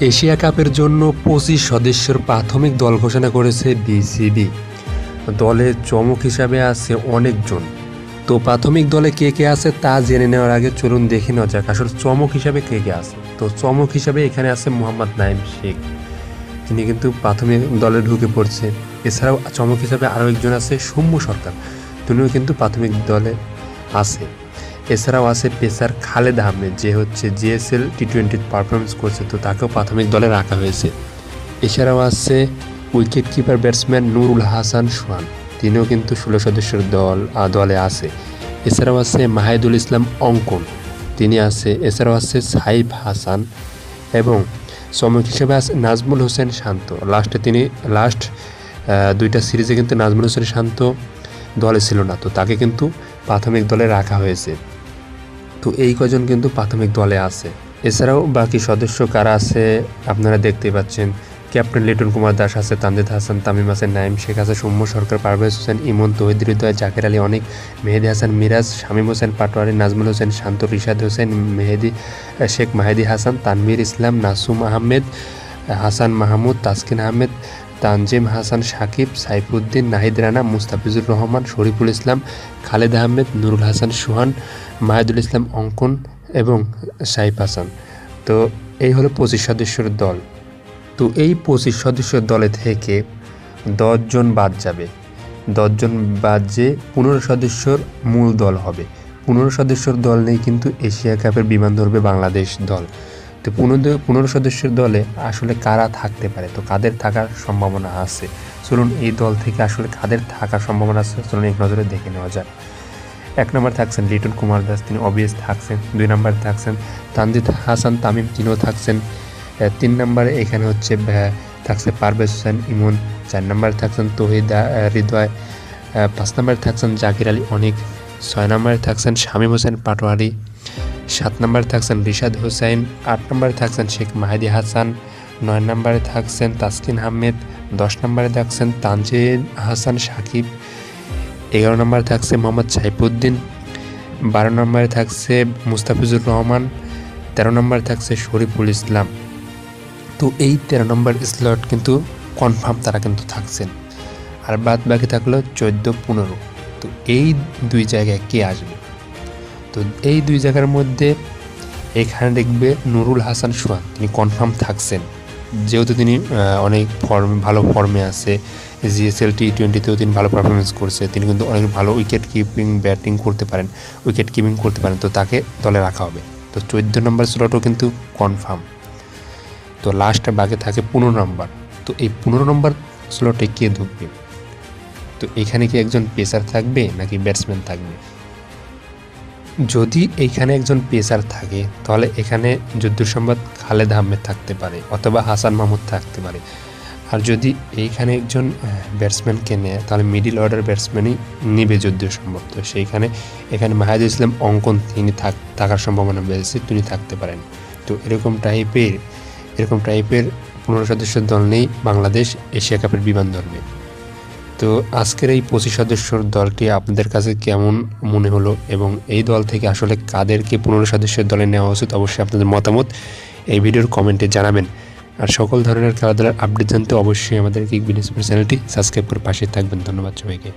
Asia কাপের জন্য ২৫ সদস্যের প্রাথমিক দল ঘোষণা করেছে বিসিবি। দলে চমক হিসাবে আছে অনেকজন। তো প্রাথমিক দলে কে কে আছে তা জেনে নেওয়ার আগে চলুন দেখে নেওয়া যাক আসলে চমক হিসাবে কে কে আছে। তো চমক হিসাবে এখানে আছে মোহাম্মদ নাঈম শেখ, তিনি কিন্তু প্রাথমিক দলে ঢুকে পড়ছে। এছাড়াও চমক হিসাবে আরও একজন আছে সৌম্য সরকার, তিনিও কিন্তু প্রাথমিক দলে আছে। এছাড়াও আছে পেসার খালেদ আহমেদ, যে হচ্ছে জিএসএল টি-20 পারফরমেন্স করছে, তো তাকেও প্রাথমিক দলে রাখা হয়েছে। এছাড়াও আছে wicket keeper batsman Nurul Hasan Sohan, তিনিও কিন্তু 16 সদস্যের দলে আছে। এছাড়াও আছে মাহিদুল ইসলাম অঙ্কন, তিনি আছে। এছাড়াও আছে সাইফ হাসান এবং চমক হিসেবে আছে নাজমুল হোসেন শান্ত। লাস্ট দুইটা সিরিজে কিন্তু নাজমুল হোসেন শান্ত দলে ছিল না, তো তাকে কিন্তু প্রাথমিক দলে রাখা হয়েছে। তো এই কজন কিন্তু প্রাথমিক দলে আছে। এছাড়াও বাকি সদস্য কারা আছে আপনারা দেখতেই পাচ্ছেন। ক্যাপ্টেন লিটন কুমার দাস আছে, তানজিদ হাসান, তামিম হাসান, নাঈম শেখ আছে, সৌম্য সরকার, পারভেজ হোসেন ইমন, তৌহিদ হৃদয়, জাকের আলী অনিক, মেহেদি হাসান মিরাজ, শামীম হোসেন পাটোয়ারি, নাজমুল হোসেন শান্ত, রিশাদ হোসেন, শেখ মাহেদি হাসান, তানভীর ইসলাম, নাসুম আহমেদ, হাসান মাহমুদ, তাসকিন আহমেদ, তানজিম হাসান সাকিব, সাইফুদ্দিন, নাহিদ রানা, মুস্তাফিজুর রহমান, শরীফুল ইসলাম, খালেদ আহমেদ, নুরুল হাসান সোহান, মাহিদুল ইসলাম অঙ্কন এবং সাইফ হাসান। তো এই হলো 25 সদস্যের দল। তো এই 25 সদস্যের দলে থেকে 10 জন বাদ যাবে। 10 জন বাদ যে 15 সদস্যর মূল দল হবে। 15 সদস্যর দল নেই কিন্তু এশিয়া কাপের বিমান ধরবে বাংলাদেশ দল। তো 15 সদস্যের দলে আসলে কারা থাকতে পারে, তো কাদের থাকার সম্ভাবনা আছে, চলুন এই দল থেকে আসলে কাদের থাকার সম্ভাবনা আছে চলুন এক নজরে দেখে নেওয়া যায়। 1 নম্বর থাকছেন লিটন কুমার দাস, তিনি অবভিয়াস থাকছেন। 2 নম্বর থাকছেন তানজিদ হাসান তামিম, তিনিও থাকছেন। 3 নম্বরে এখানে হচ্ছে থাকছে পারভেজ হোসেন ইমন। 4 নম্বরে থাকছেন তৌহিদ হৃদয়। 5 নম্বরে থাকছেন জাকির আলী অনিক। 6 নম্বরে থাকছেন শামীম হোসেন পাটোয়ারি। 7 নম্বরে থাকছেন রিশাদ হোসেন। 8 নম্বরে থাকছেন শেখ মাহেদি হাসান। 9 নম্বরে থাকছেন তাসকিন আহমেদ। 10 নম্বরে থাকছেন তানজিদ হাসান সাকিব। 11 নম্বরে থাকছে মোহাম্মদ সাইফুদ্দিন। 12 নম্বরে থাকছে মুস্তাফিজুর রহমান। 13 নম্বরে থাকছে শরীফুল ইসলাম। তো এই 13 নম্বর স্লট কিন্তু কনফার্ম, তারা কিন্তু থাকছেন। আর বাদ বাকি থাকলো 14-15। তো এই 2 জায়গায় কে আসবে, তো এই 2 জায়গার মধ্যে এখানে দেখবে নুরুল হাসান সোহান, তিনি কনফার্ম থাকছেন, যেহেতু তিনি অনেক ভালো ফর্মে আছে। জিএসএল টি-20তেও তিনি ভালো পারফরমেন্স করছে, তিনি কিন্তু অনেক ভালো উইকেট কিপিং করতে পারেন, তো তাকে দলে রাখা হবে। তো 14 নম্বর স্লটও কিন্তু কনফার্ম। তো লাস্টে বাকি থাকে 15 নম্বর। তো এই 15 নম্বর স্লটে কে ঢুকবে, তো এখানে কি একজন পেসার থাকবে নাকি ব্যাটসম্যান থাকবে? যদি এইখানে একজন পেসার থাকে তাহলে এখানে যুদ্ধের সম্বাদ খালেদ আহমেদ থাকতে পারে অথবা হাসান মাহমুদ থাকতে পারে। আর যদি এইখানে একজন ব্যাটসম্যানকে নেয় তাহলে মিডিল অর্ডার ব্যাটসম্যানই নিবে যুদ্ধের সম্ভব। তো এখানে মাহিদুল ইসলাম অঙ্কন, তিনি থাকার সম্ভাবনা বেশি, তিনি থাকতে পারেন। তো এরকম টাইপের 15 সদস্যের দল নেই বাংলাদেশ এশিয়া কাপের বিমান ধরবে। তো আজকের এই 25 সদস্যর দলটি আপনাদের কাছে কেমন মনে হলো এবং এই দল থেকে আসলে কাদেরকে 15 সদস্যের দলে নেওয়া উচিত, অবশ্যই আপনাদের মতামত এই ভিডিওর কমেন্টে জানাবেন। আর সকল ধরনের খেলাধুলার আপডেট জানতে অবশ্যই আমাদের কিক বিডি স্পোর্টস চ্যানেলটি সাবস্ক্রাইব করে পাশে থাকবেন। ধন্যবাদ সবাইকে।